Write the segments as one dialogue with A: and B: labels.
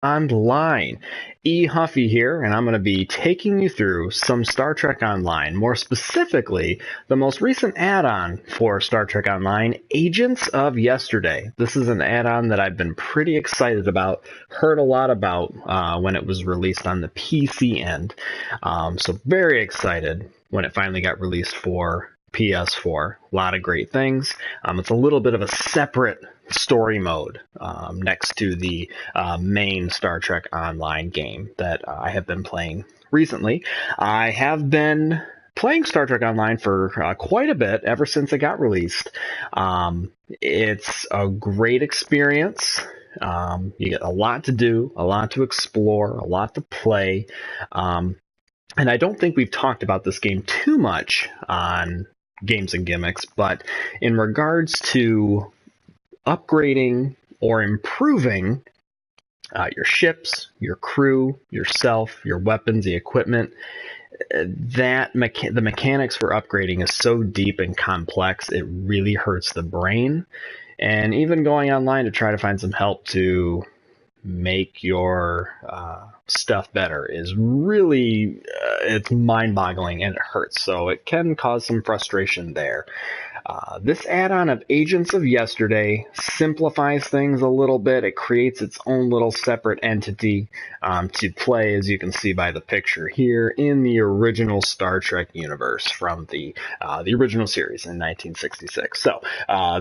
A: Online. E. Huffy here, and I'm going to be taking you through some Star Trek Online, more specifically, the most recent add-on for Star Trek Online, Agents of Yesterday. This is an add-on that I've been pretty excited about, heard a lot about when it was released on the PC end, so very excited when it finally got released for PS4. A lot of great things. It's a little bit of a separate story mode next to the main Star Trek Online game that I have been playing recently. I have been playing Star Trek Online for quite a bit ever since it got released. It's a great experience. You get a lot to do, a lot to explore, a lot to play. And I don't think we've talked about this game too much on Games and Gimmicks, but in regards to upgrading or improving your ships, your crew, yourself, your weapons, the equipment, the mechanics for upgrading is so deep and complex, it really hurts the brain. And even going online to try to find some help to make your stuff better is really, it's mind-boggling and it hurts. So it can cause some frustration there. This add-on of Agents of Yesterday simplifies things a little bit. It creates its own little separate entity to play, as you can see by the picture here, in the original Star Trek universe from the original series in 1966. So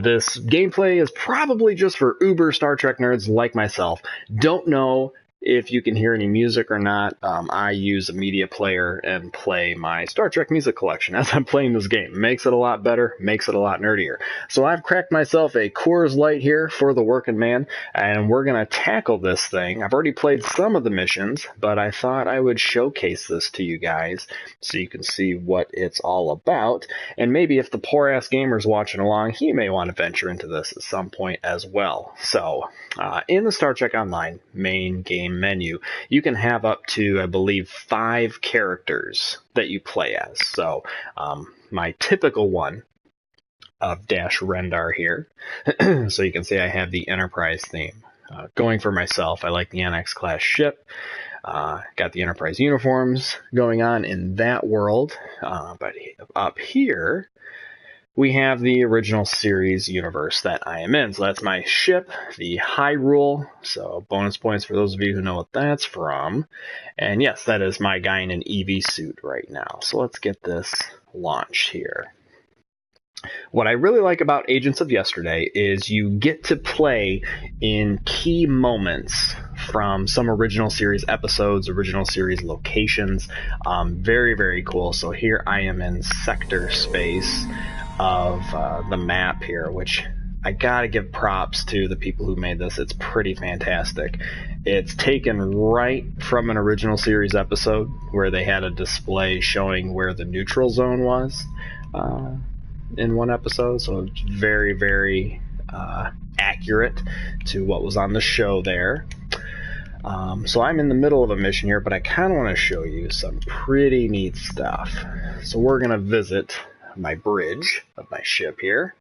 A: this gameplay is probably just for uber Star Trek nerds like myself. Don't know if you can hear any music or not. I use a media player and play my Star Trek music collection as I'm playing this game. Makes it a lot better, makes it a lot nerdier. So I've cracked myself a Coors Light here for the working man, and we're going to tackle this thing. I've already played some of the missions, but I thought I would showcase this to you guys so you can see what it's all about. And maybe if the poor-ass gamer's watching along, he may want to venture into this at some point as well. So in the Star Trek Online main game menu, you can have up to, I believe, 5 characters that you play as. So my typical one of Dash Rendar here. So you can see I have the Enterprise theme. Going for myself, I like the NX class ship. Got the Enterprise uniforms going on in that world. But up here, we have the original series universe that I am in. So that's my ship, the Hyrule. So bonus points for those of you who know what that's from. And yes, that is my guy in an EV suit right now. So let's get this launched here. What I really like about Agents of Yesterday is you get to play in key moments from some original series episodes, original series locations. Very, very cool. So here I am in sector space of the map here, which I gotta give props to the people who made this. It's pretty fantastic. It's taken right from an original series episode where they had a display showing where the neutral zone was in one episode, so it's very, very accurate to what was on the show there. So I'm in the middle of a mission here, but I kind of want to show you some pretty neat stuff. So we're going to visit my bridge of my ship here.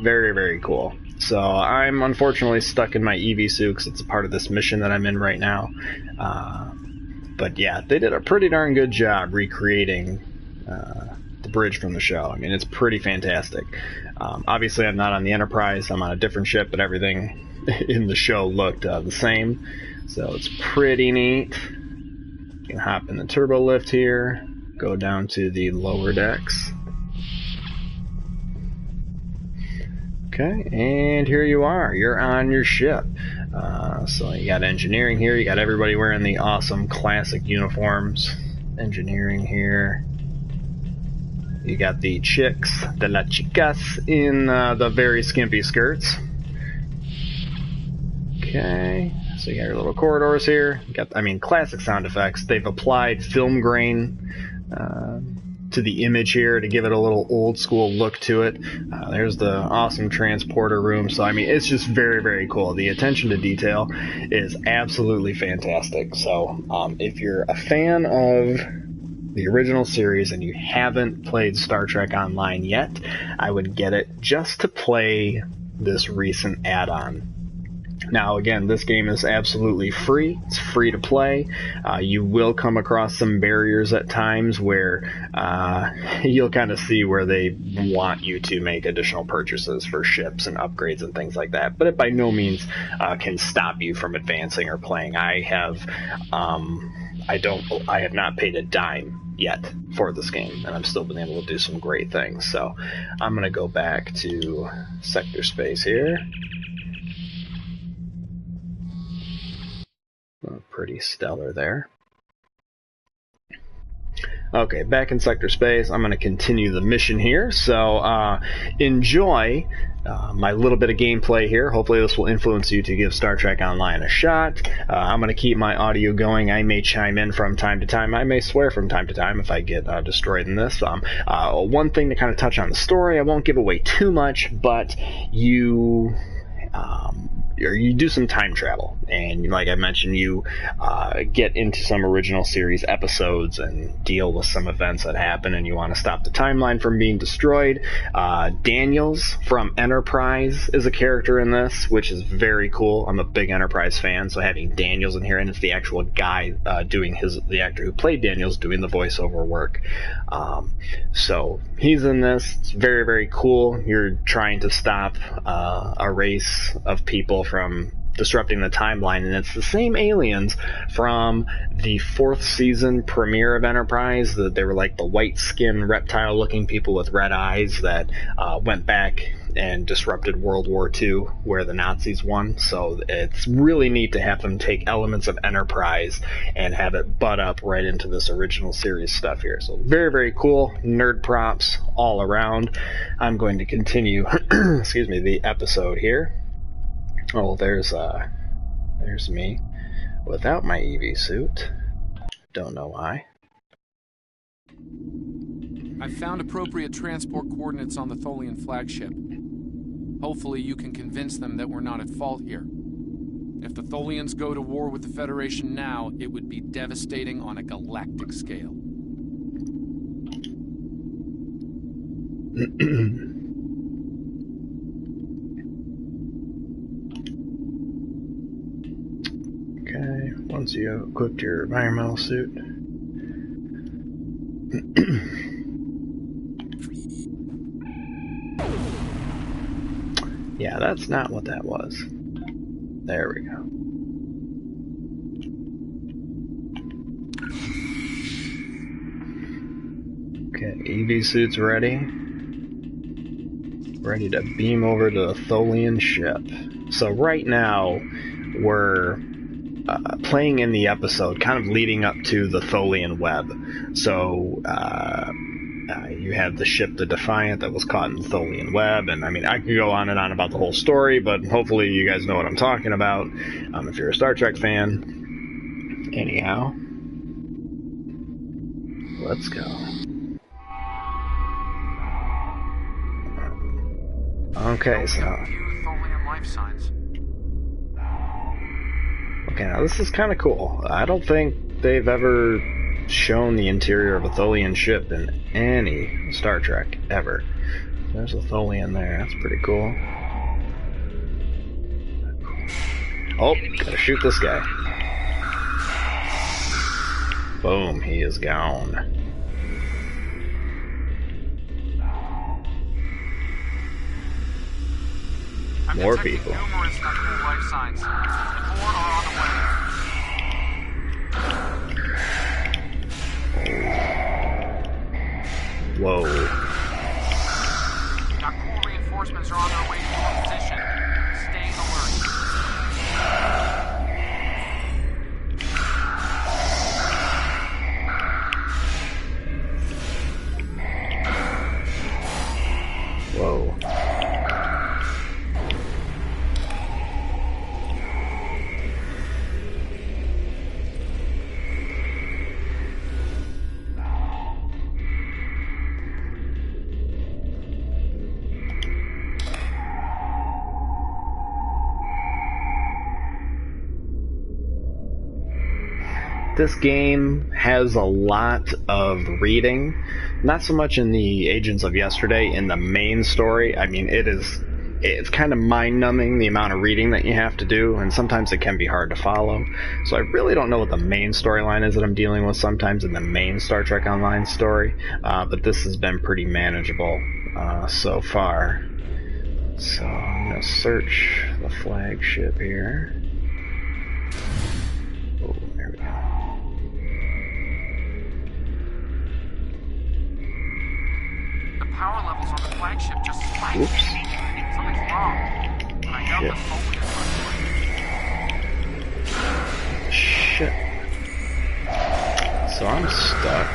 A: Very, very cool. So I'm unfortunately stuck in my EV suit because it's a part of this mission that I'm in right now. But yeah, they did a pretty darn good job recreating the bridge from the show. I mean, it's pretty fantastic. Obviously, I'm not on the Enterprise. I'm on a different ship, but everything in the show looked the same. So it's pretty neat. You can hop in the turbo lift here, go down to the lower decks. Okay, and here you are. You're on your ship. So you got engineering here. You got everybody wearing the awesome classic uniforms. Engineering here. You got the chicks, the las chicas, in the very skimpy skirts. Okay, so you got your little corridors here. You got, I mean, classic sound effects. They've applied film grain to the image here to give it a little old school look to it. There's the awesome transporter room. So I mean, it's just very, very cool. The attention to detail is absolutely fantastic. So if you're a fan of the original series and you haven't played Star Trek Online yet, I would get it just to play this recent add-on. Now, again, this game is absolutely free. It's free to play. You will come across some barriers at times where you'll kind of see where they want you to make additional purchases for ships and upgrades and things like that. But it by no means can stop you from advancing or playing. I have not paid a dime yet for this game, and I've still been able to do some great things. So I'm going to go back to sector space here. Oh, pretty stellar there. Okay, back in sector space. I'm going to continue the mission here. So enjoy my little bit of gameplay here. Hopefully this will influence you to give Star Trek Online a shot. I'm going to keep my audio going. I may chime in from time to time. I may swear from time to time if I get destroyed in this. One thing to kind of touch on the story, I won't give away too much, but you do some time travel, and like I mentioned, you get into some original series episodes and deal with some events that happen, and you want to stop the timeline from being destroyed. Daniels from Enterprise is a character in this, which is very cool. I'm a big Enterprise fan, so having Daniels in here, and it's the actual guy the actor who played Daniels doing the voiceover work. So he's in this. It's very, very cool. You're trying to stop a race of people from disrupting the timeline, and it's the same aliens from the 4th season premiere of Enterprise. They were like the white-skinned reptile-looking people with red eyes that went back and disrupted World War II, where the Nazis won. So it's really neat to have them take elements of Enterprise and have it butt up right into this original series stuff here. So very, very cool. Nerd props all around. I'm going to continue excuse me, the episode here. Oh, there's me without my EV suit. Don't know why.
B: I've found appropriate transport coordinates on the Tholian flagship. Hopefully you can convince them that we're not at fault here. If the Tholians go to war with the Federation now, it would be devastating on a galactic scale.
A: Okay, once you equipped your environmental suit. Yeah, that's not what that was. There we go. Okay, EV suit's ready. Ready to beam over to the Tholian ship. So right now, we're playing in the episode, kind of leading up to the Tholian web. So you have the ship, the Defiant, that was caught in the Tholian web, and I mean, I could go on and on about the whole story, but hopefully you guys know what I'm talking about if you're a Star Trek fan. Anyhow, let's go. Okay, so
B: Tholian life signs.
A: Okay, now this is kind of cool. I don't think they've ever shown the interior of a Tholian ship in any Star Trek ever. There's a Tholian there. That's pretty cool. Oh, gotta shoot this guy. Boom, he is gone. More people.
B: Numerous life signs. More are on the way.
A: Whoa.
B: Got core reinforcements are on their way to your position. Stay alert.
A: Whoa. This game has a lot of reading, not so much in the Agents of Yesterday, in the main story. I mean, it is it's kind of mind-numbing, the amount of reading that you have to do, and sometimes it can be hard to follow. So I really don't know what the main storyline is that I'm dealing with sometimes in the main Star Trek Online story, but this has been pretty manageable so far. So I'm going to search the flagship here. Oh, there we go.
B: The power levels on the flagship just spiked.
A: Oops.
B: Something's wrong. I doubt the phone is.
A: Shit. So I'm stuck.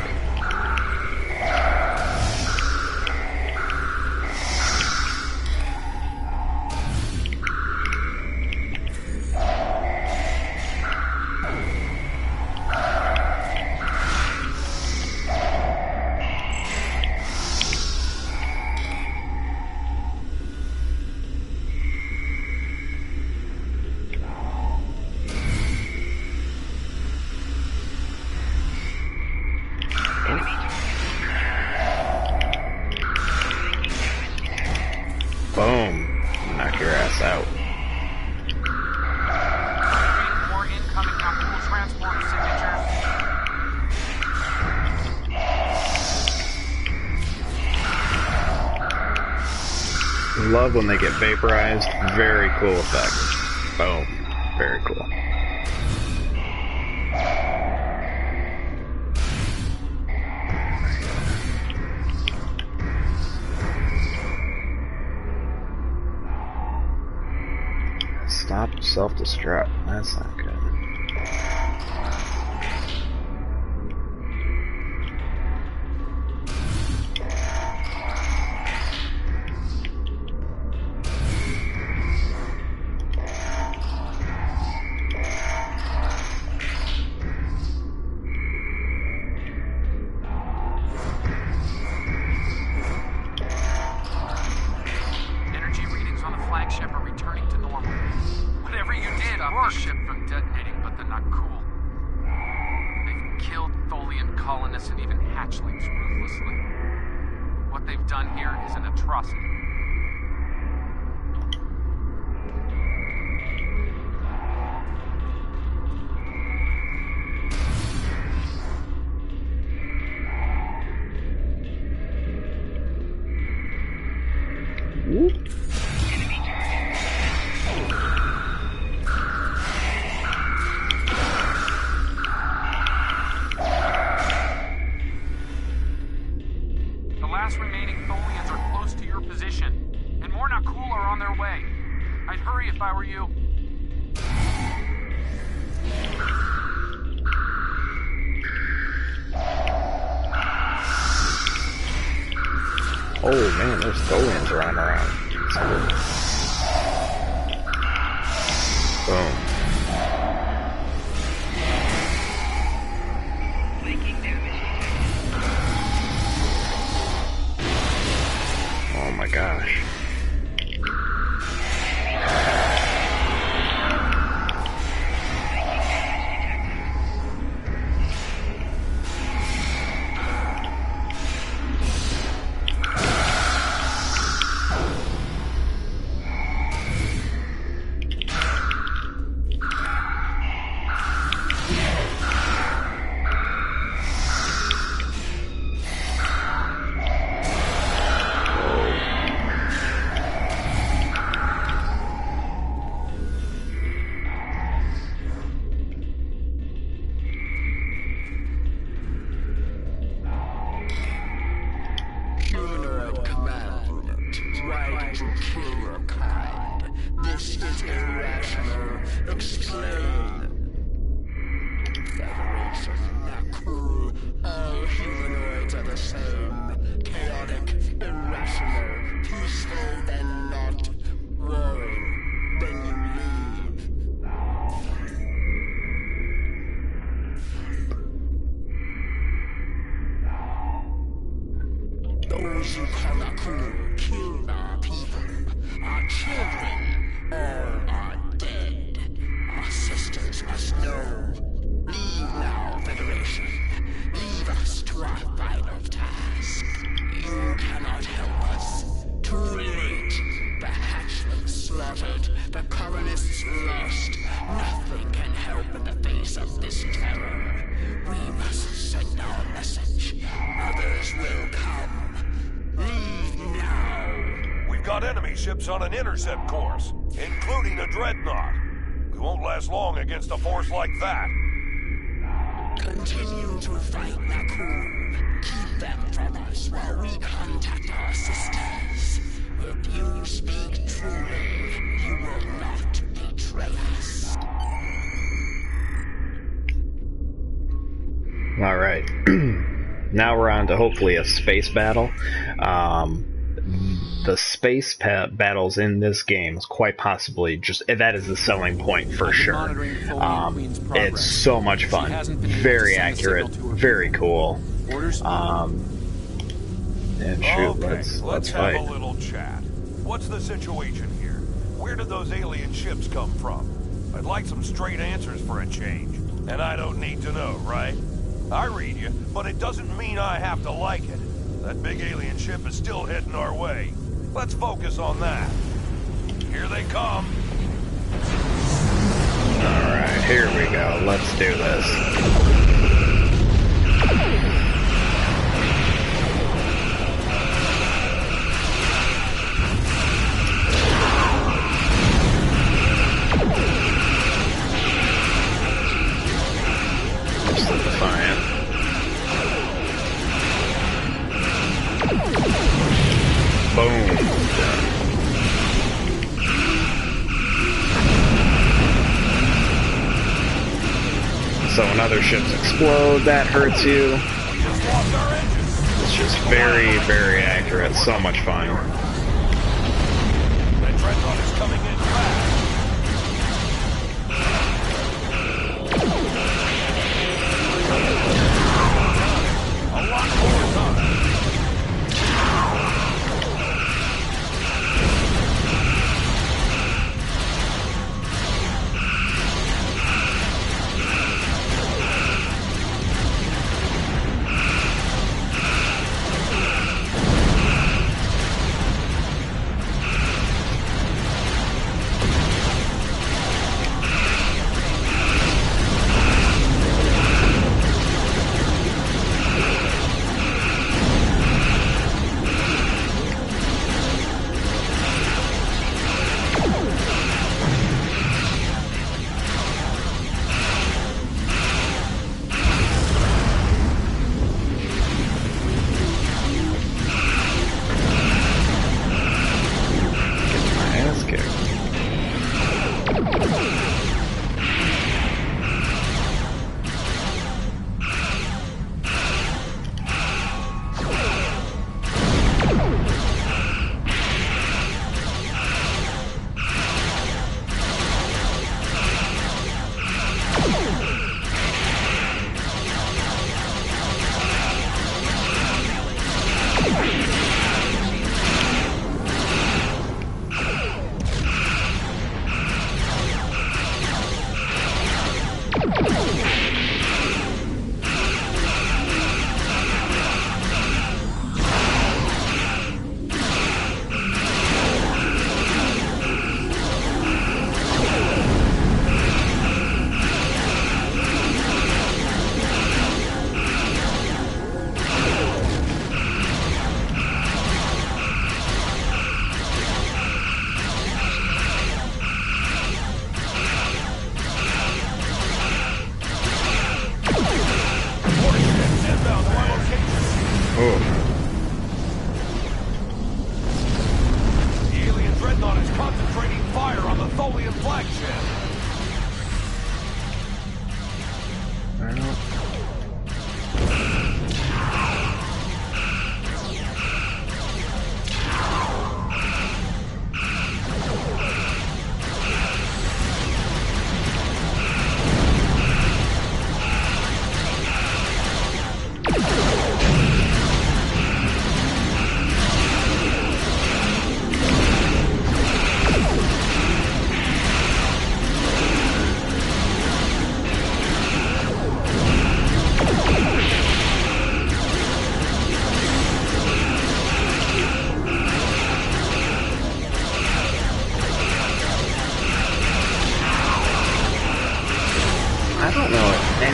A: Boom. Knock your ass out.
B: More incoming Nakul transport signatures.
A: Love when they get vaporized. Very cool effect. Boom. Very cool. Stop self-destruct. That's not good.
B: Energy readings on the flagship are returning to normal. Whatever you did, stop the ship from detonating, but they're not cool. They've killed Tholian colonists and even hatchlings ruthlessly. What they've done here is an atrocity.
A: Whoop.
B: The last remaining Tholians are close to your position, and more Nakul are on their way. I'd hurry if I were you.
A: Oh man, there's Tholians running around. Boom. Oh my gosh.
C: Humanoid command unit. Why did you kill your kind? This is irrational. Explain. Federation, Nakul. All humanoids are the same. Chaotic, irrational, peaceful, then not. Warring, then you leave. Those you call Nakul killed our people. Our children, all are dead. Our sisters must know. Leave now, Federation. Leave us to our final task. You cannot help us. Too late. The hatchling
D: ships on an intercept course, including a dreadnought. We won't last long against a force like that.
C: Continue to fight, Nakul. Keep them from us while we contact our sisters. If you speak truly, you will not betray us.
A: Alright. Now we're on to hopefully a space battle. The space battles in this game is quite possibly just that is the selling point for sure. It's so much fun, very accurate, very cool.
B: Orders?
A: And shoot,
D: Okay,
A: let's
D: have
A: fight.
D: a little chat. What's the situation here? Where did those alien ships come from? I'd like some straight answers for a change. And I don't need to know, right? I read you, but it doesn't mean I have to like it. That big alien ship is still heading our way. Let's focus on that. Here they come.
A: Alright, here we go. Let's do this. Just the Defiant. Boom. So when other ships explode, that hurts you.
D: We just lost our engines.
A: It's just very, very accurate. So much fun.
D: That dreadnought is coming in fast. A lot more time.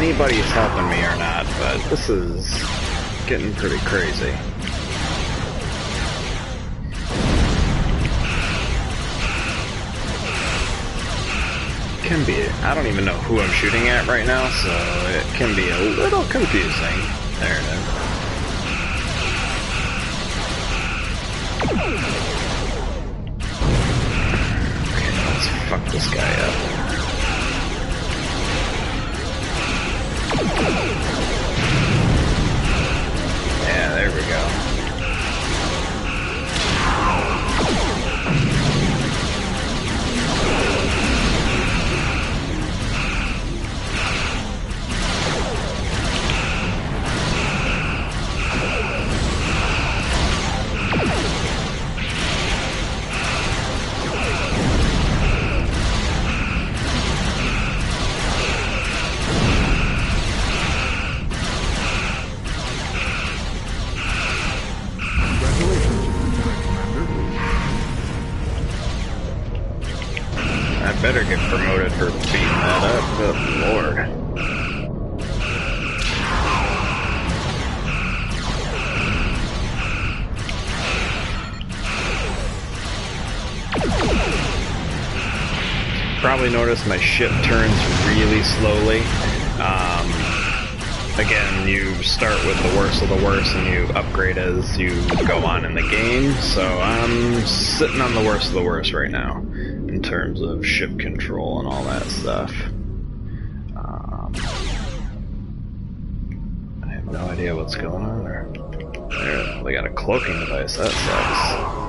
A: anybody's helping me or not, but this is getting pretty crazy. can be. I don't even know who I'm shooting at right now, so it can be a little confusing. There it is. Okay, let's fuck this guy up. Yeah, there we go. Better get promoted for beating that up. Good lord. Probably notice my ship turns really slowly. Again, you start with the worst of the worst and you upgrade as you go on in the game, so I'm sitting on the worst of the worst right now in terms of ship control and all that stuff. I have no idea what's going on there. There, we got a cloaking device, that sucks.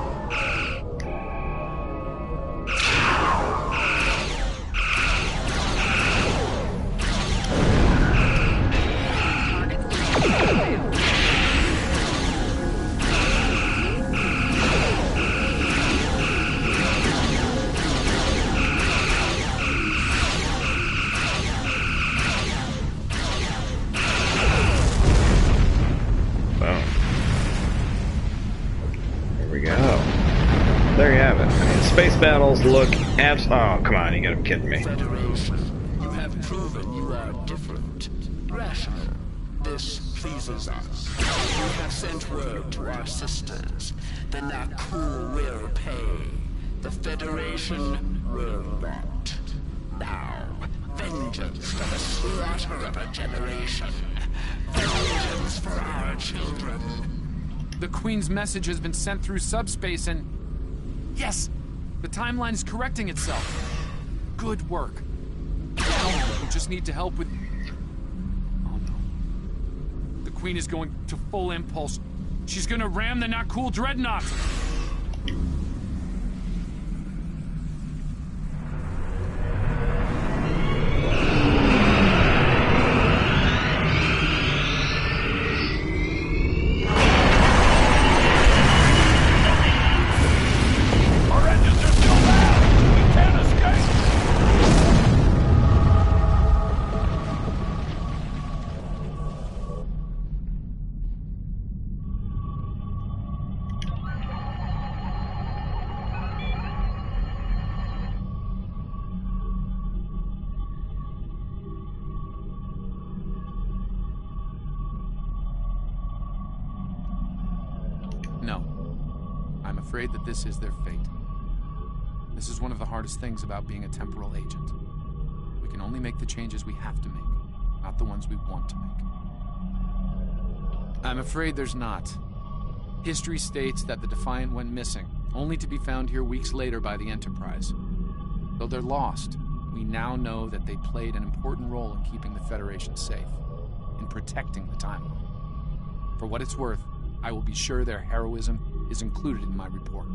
A: There you have it. I mean, space battles look oh, come on, you gotta be kidding me.
C: Federation, you have proven you are different. Rational. This pleases us. You have sent word to our sisters. The Naku will pay. The Federation will not. Now, vengeance for the slaughter of a generation. Vengeance for our children.
B: The Queen's message has been sent through subspace and... Yes! The timeline is correcting itself. Good work. Now, we just need to help with... Oh no. The Queen is going to full impulse. She's gonna ram the not cool dreadnought! No. I'm afraid that this is their fate. This is one of the hardest things about being a temporal agent. We can only make the changes we have to make, not the ones we want to make. I'm afraid there's not. History states that the Defiant went missing, only to be found here weeks later by the Enterprise. Though they're lost, we now know that they played an important role in keeping the Federation safe, in protecting the timeline. For what it's worth, I will be sure their heroism is included in my report.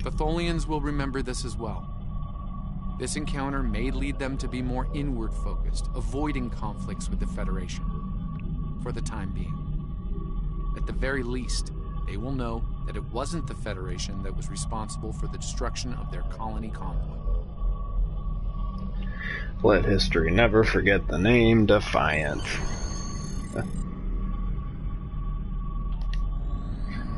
B: The Tholians will remember this as well. This encounter may lead them to be more inward-focused, avoiding conflicts with the Federation, for the time being. At the very least, they will know that it wasn't the Federation that was responsible for the destruction of their colony convoy.
A: Let history never forget the name Defiant.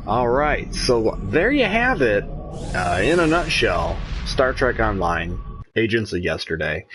A: Alright, so there you have it, in a nutshell, Star Trek Online, Agents of Yesterday.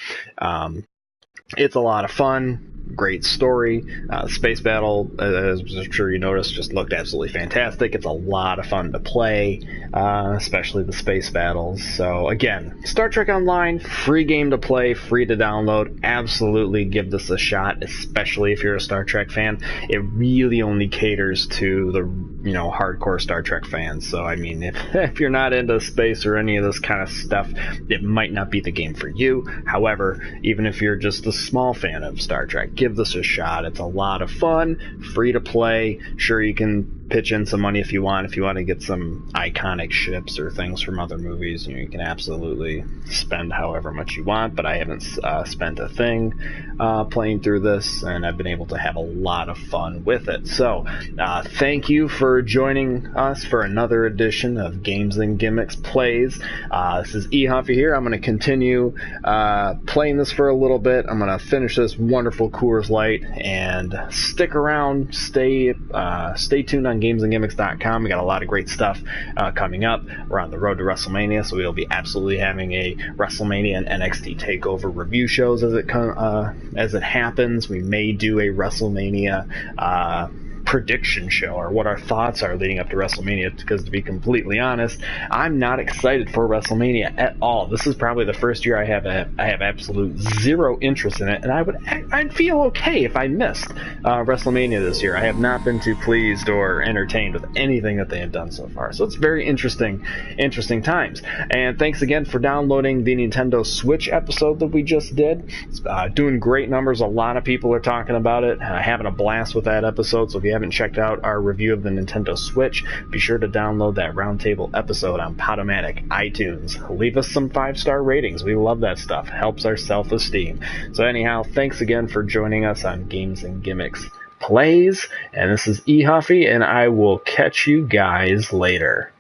A: It's a lot of fun, great story. Space Battle, as I'm sure you noticed, just looked absolutely fantastic. It's a lot of fun to play, especially the space battles. So again, Star Trek Online, free game to play, free to download. Absolutely give this a shot, especially if you're a Star Trek fan. It really only caters to the hardcore Star Trek fans. So I mean, if you're not into space or any of this kind of stuff, it might not be the game for you. However, even if you're just a small fan of Star Trek, give this a shot. It's a lot of fun, free to play. Sure, you can pitch in some money if you want to get some iconic ships or things from other movies. You can absolutely spend however much you want, but I haven't spent a thing playing through this, and I've been able to have a lot of fun with it. So thank you for joining us for another edition of Games and Gimmicks Plays. This is E. Huffy here. I'm going to continue playing this for a little bit. I'm going to finish this wonderful Coors Light, and stick around, stay tuned on GamesandGimmicks.com. We got a lot of great stuff coming up. We're on the road to WrestleMania, so we'll be absolutely having a WrestleMania and NXT TakeOver review shows as it happens. We may do a WrestleMania prediction show, or what our thoughts are leading up to WrestleMania, because to be completely honest, I'm not excited for WrestleMania at all. This is probably the first year I have absolute zero interest in it, and I'd feel okay if I missed WrestleMania this year. I have not been too pleased or entertained with anything that they have done so far. So it's very interesting times. And thanks again for downloading the Nintendo Switch episode that we just did. It's doing great numbers. A lot of people are talking about it. Having a blast with that episode. So if you haven't checked out our review of the Nintendo Switch, be sure to download that roundtable episode on Podomatic, iTunes. Leave us some 5-star ratings. We love that stuff. Helps our self-esteem. So anyhow, thanks again for joining us on Games and Gimmicks Plays. And this is E. Huffy, and I will catch you guys later.